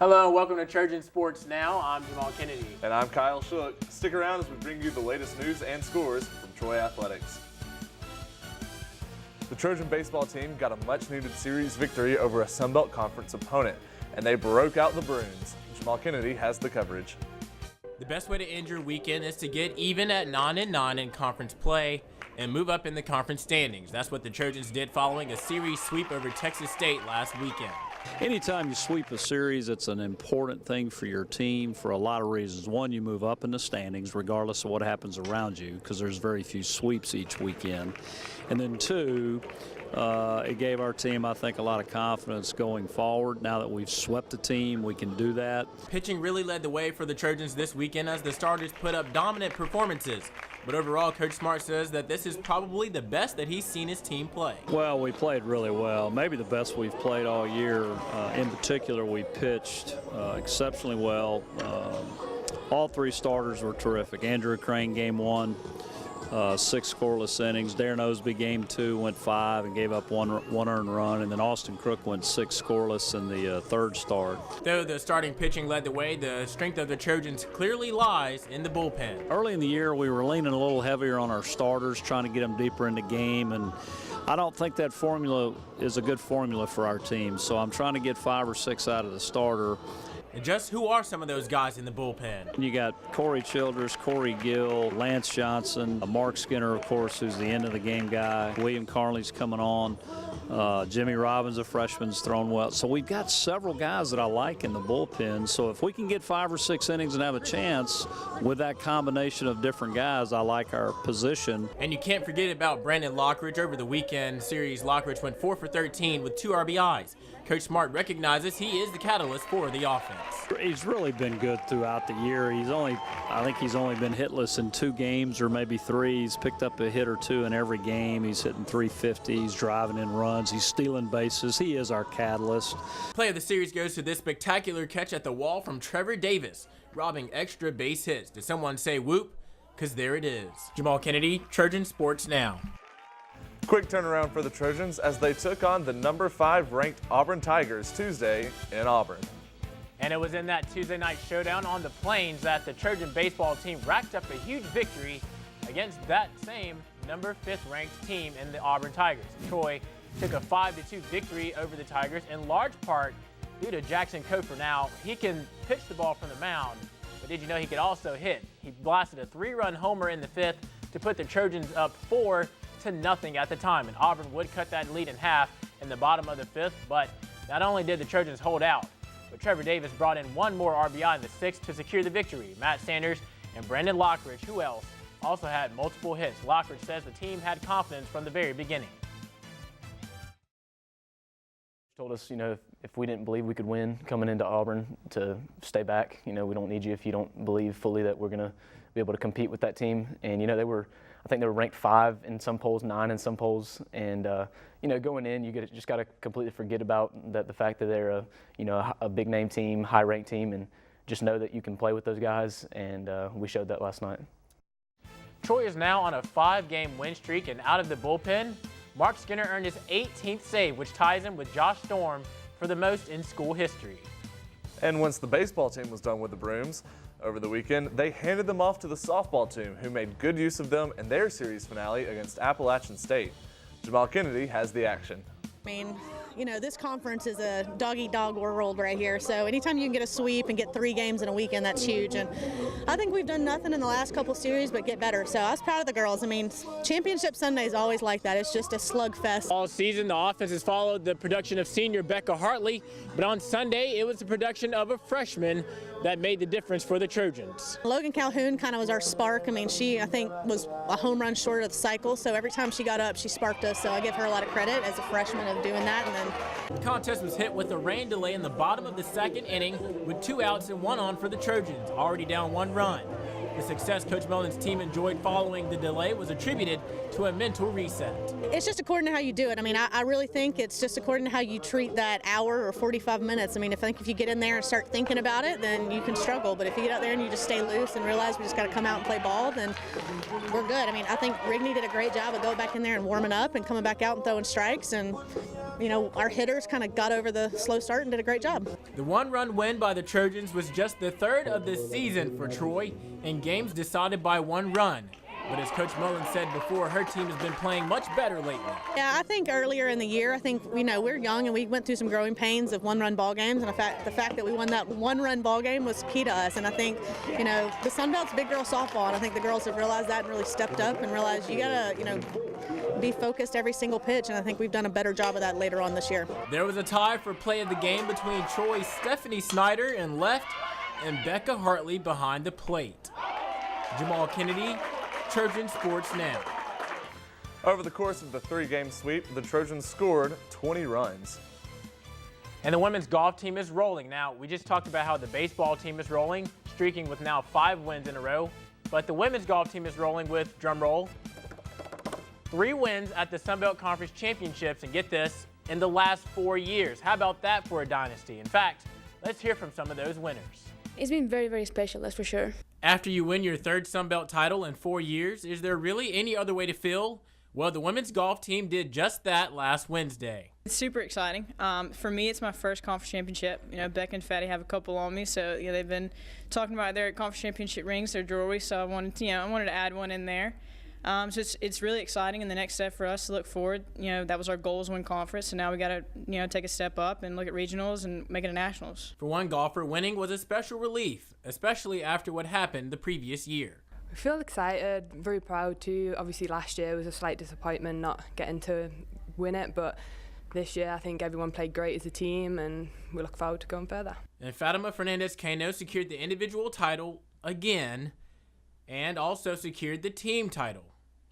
Hello, welcome to Trojan Sports Now. I'm Jahmal Kennedy. And I'm Kyle Shook. Stick around as we bring you the latest news and scores from Troy Athletics. The Trojan baseball team got a much-needed series victory over a Sun Belt Conference opponent, and they broke out the Bruins. Jahmal Kennedy has the coverage. The best way to end your weekend is to get even at 9-9 in conference play and move up in the conference standings. That's what the Trojans did following a series sweep over Texas State last weekend. Anytime you sweep a series, it's an important thing for your team for a lot of reasons. One, you move up in the standings regardless of what happens around you because there's very few sweeps each weekend. And then two, it gave our team, I think, a lot of confidence going forward. Now that we've swept the team, we can do that. Pitching really led the way for the Trojans this weekend as the starters put up dominant performances. But overall, Coach Smart says that this is probably the best that he's seen his team play. Well, we played really well. Maybe the best we've played all year. In particular, we pitched exceptionally well. All three starters were terrific. Andrew Crane, game one, 6 scoreless innings. Darren Osby, game 2, went 5 and gave up one earned run. And then Austin Crook went 6 scoreless in the third start. Though the starting pitching led the way, the strength of the Trojans clearly lies in the bullpen. Early in the year, we were leaning a little heavier on our starters, trying to get them deeper in the game. And I don't think that formula is a good formula for our team. So I'm trying to get 5 or 6 out of the starter. And just who are some of those guys in the bullpen? You got Corey Childress, Corey Gill, Lance Johnson, Mark Skinner, of course, who's the end-of-the-game guy. William Carnley's coming on. Jimmy Robbins, a freshman's thrown well. So we've got several guys that I like in the bullpen. So if we can get 5 or 6 innings and have a chance with that combination of different guys, I like our position. And you can't forget about Brandon Lockridge. Over the weekend series, Lockridge went 4 for 13 with 2 RBIs. Coach Smart recognizes he is the catalyst for the offense. He's really been good throughout the year. I think he's only been hitless in 2 games or maybe 3. He's picked up a hit or 2 in every game. He's hitting 350. He's driving in runs. He's stealing bases. He is our catalyst. Play of the series goes to this spectacular catch at the wall from Trevor Davis, robbing extra base hits. Did someone say whoop? Because there it is. Jahmal Kennedy, Trojan Sports Now. Quick turnaround for the Trojans as they took on the number 5 ranked Auburn Tigers Tuesday in Auburn. And it was in that Tuesday night showdown on the Plains that the Trojan baseball team racked up a huge victory against that same number 5th ranked team in the Auburn Tigers. Troy took a 5-2 victory over the Tigers in large part due to Jackson Cofer. Now, he can pitch the ball from the mound, but did you know he could also hit? He blasted a 3-run homer in the 5th to put the Trojans up 4-0 at the time, and Auburn would cut that lead in half in the bottom of the 5th. But not only did the Trojans hold out, but Trevor Davis brought in 1 more RBI in the 6th to secure the victory. Matt Sanders and Brandon Lockridge, who else, also had multiple hits. Lockridge says the team had confidence from the very beginning. Told us, if we didn't believe we could win coming into Auburn, to stay back. We don't need you if you don't believe fully that we're going to be able to compete with that team. And, I think they were ranked 5 in some polls, 9 in some polls. And, going in, you just got to completely forget about the fact that they're a big name team, high ranked team, and just know that you can play with those guys. And we showed that last night. Troy is now on a 5-game win streak, and out of the bullpen, Mark Skinner earned his 18th save, which ties him with Josh Storm for the most in school history. And once the baseball team was done with the Brooms over the weekend, they handed them off to the softball team, who made good use of them in their series finale against Appalachian State. Jahmal Kennedy has the action. This conference is a dog-eat-dog world right here, so anytime you can get a sweep and get 3 games in a weekend, that's huge. And I think we've done nothing in the last couple series but get better, so I was proud of the girls. Championship Sunday is always like that. It's just a slugfest. All season, the offense has followed the production of senior Becca Hartley, but on Sunday, it was the production of a freshman that made the difference for the Trojans. Logan Calhoun kind of was our spark. She, I think, was a home run short of the cycle, so every time she got up, she sparked us, so I give her a lot of credit as a freshman of doing that. And then the contest was hit with a rain delay in the bottom of the 2nd inning with 2 outs and 1 on for the Trojans, already down 1 run. The success Coach Mullen's team enjoyed following the delay was attributed to a mental reset. It's just according to how you do it. I mean, I really think it's just according to how you treat that hour or 45 minutes. I mean, if you get in there and start thinking about it, then you can struggle. But if you get out there and you just stay loose and realize we just got to come out and play ball, then we're good. I mean, I think Rigney did a great job of going back in there and warming up and coming back out and throwing strikes. And, you know, our hitters kind of got over the slow start and did a great job. The one-run win by the Trojans was just the third of the season for Troy, in games decided by one run. But as Coach Mullen said before, her team has been playing much better lately. Yeah, I think earlier in the year, I think, you know, we're young and we went through some growing pains of one-run ball games, and the fact that we won that one-run ball game was key to us. And I think, you know, the Sun Belt's big girl softball, and I think the girls have realized that and really stepped up and realized you gotta, you know, be focused every single pitch, and I think we've done a better job of that later on this year. There was a tie for play of the game between Troy's Stephanie Snyder in left and Becca Hartley behind the plate. Jahmal Kennedy, Trojan Sports Now. Over the course of the 3-game sweep, the Trojans scored 20 runs. And the women's golf team is rolling. Now, we just talked about how the baseball team is rolling, streaking with now 5 wins in a row. But the women's golf team is rolling with, drum roll, 3 wins at the Sun Belt Conference Championships, and get this, in the last 4 years. How about that for a dynasty? In fact, let's hear from some of those winners. It's been very, very special, that's for sure. After you win your 3rd Sun Belt title in 4 years, is there really any other way to feel? Well, the women's golf team did just that last Wednesday. It's super exciting. For me, it's my first conference championship. You know, Beck and Fatty have a couple on me, so you know, they've been talking about their conference championship rings, their jewelry. So I wanted to add one in there. So it's really exciting, and the next step for us to look forward. You know, that was our goal, is win conference, and now we got to take a step up and look at regionals and make it a nationals. For one golfer, winning was a special relief, especially after what happened the previous year. I feel excited, very proud too. Obviously last year was a slight disappointment not getting to win it, but this year I think everyone played great as a team, and we look forward to going further. And Fatima Fernandez-Cano secured the individual title again and also secured the team title.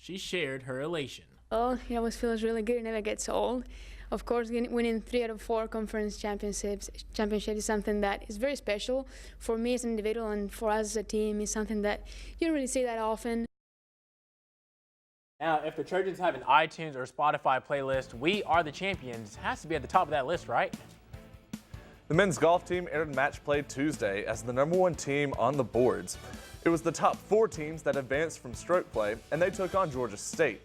She shared her elation. Oh, it always feels really good. It never gets old. Of course, winning 3 out of 4 conference championships is something that is very special for me as an individual, and for us as a team is something that you don't really see that often. Now, if the Trojans have an iTunes or Spotify playlist, We Are the Champions has to be at the top of that list, right? The men's golf team entered match play Tuesday as the #1 team on the boards. It was the top 4 teams that advanced from stroke play, and they took on Georgia State.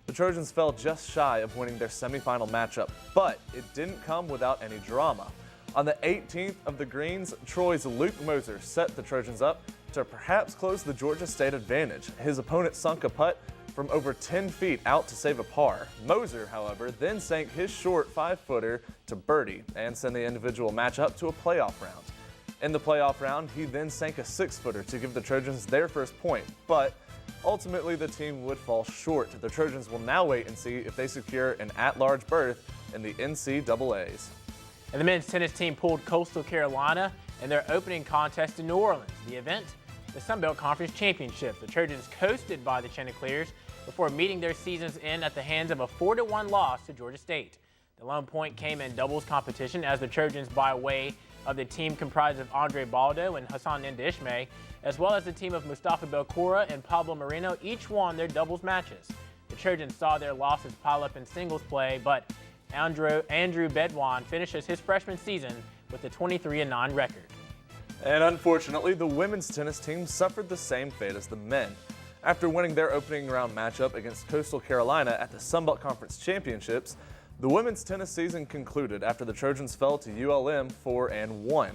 The Trojans fell just shy of winning their semifinal matchup, but it didn't come without any drama. On the 18th of the greens, Troy's Luke Moser set the Trojans up to perhaps close the Georgia State advantage. His opponent sunk a putt from over 10 feet out to save a par. Moser, however, then sank his short 5-footer to birdie and send the individual match up to a playoff round. In the playoff round, he then sank a 6-footer to give the Trojans their first point, but ultimately the team would fall short. The Trojans will now wait and see if they secure an at-large berth in the NCAAs. And the men's tennis team pulled Coastal Carolina in their opening contest in New Orleans. The event, the Sun Belt Conference Championship. The Trojans coasted by the Chanticleers before meeting their season's end at the hands of a 4-1 loss to Georgia State. The lone point came in doubles competition as the Trojans, by way of the team comprised of Andre Baldo and Hassan Ndishme, as well as the team of Mustafa Belcoura and Pablo Moreno, each won their doubles matches. The Trojans saw their losses pile up in singles play, but Andrew Bedouin finishes his freshman season with a 23-9 record. And unfortunately, the women's tennis team suffered the same fate as the men. After winning their opening round matchup against Coastal Carolina at the Sun Belt Conference Championships, the women's tennis season concluded after the Trojans fell to ULM 4-1.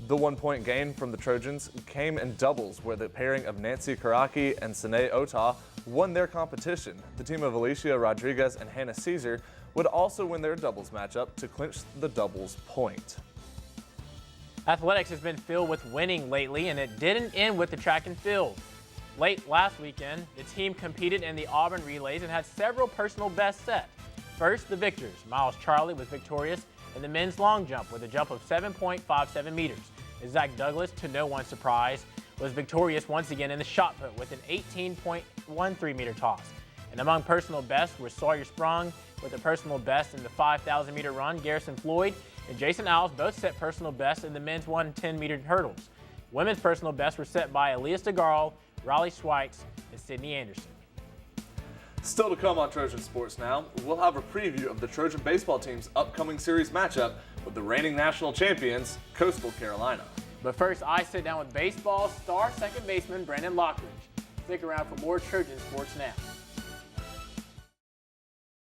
The 1-point gain from the Trojans came in doubles, where the pairing of Nancy Karaki and Sine Ota won their competition. The team of Alicia Rodriguez and Hannah Caesar would also win their doubles matchup to clinch the doubles point. Athletics has been filled with winning lately, and it didn't end with the track and field. Late last weekend, the team competed in the Auburn relays and had several personal bests set. First, the victors. Miles Charlie was victorious in the men's long jump with a jump of 7.57 meters. Zach Douglas, to no one's surprise, was victorious once again in the shot put with an 18.13 meter toss. And among personal bests were Sawyer Sprung with a personal best in the 5,000 meter run. Garrison Floyd and Jason Owls both set personal bests in the men's 110 meter hurdles. Women's personal bests were set by Elias DeGarl Raleigh Schweitz, and Sydney Anderson. Still to come on Trojan Sports Now, we'll have a preview of the Trojan baseball team's upcoming series matchup with the reigning national champions, Coastal Carolina. But first, I sit down with baseball star second baseman Brandon Lockridge. Stick around for more Trojan Sports Now.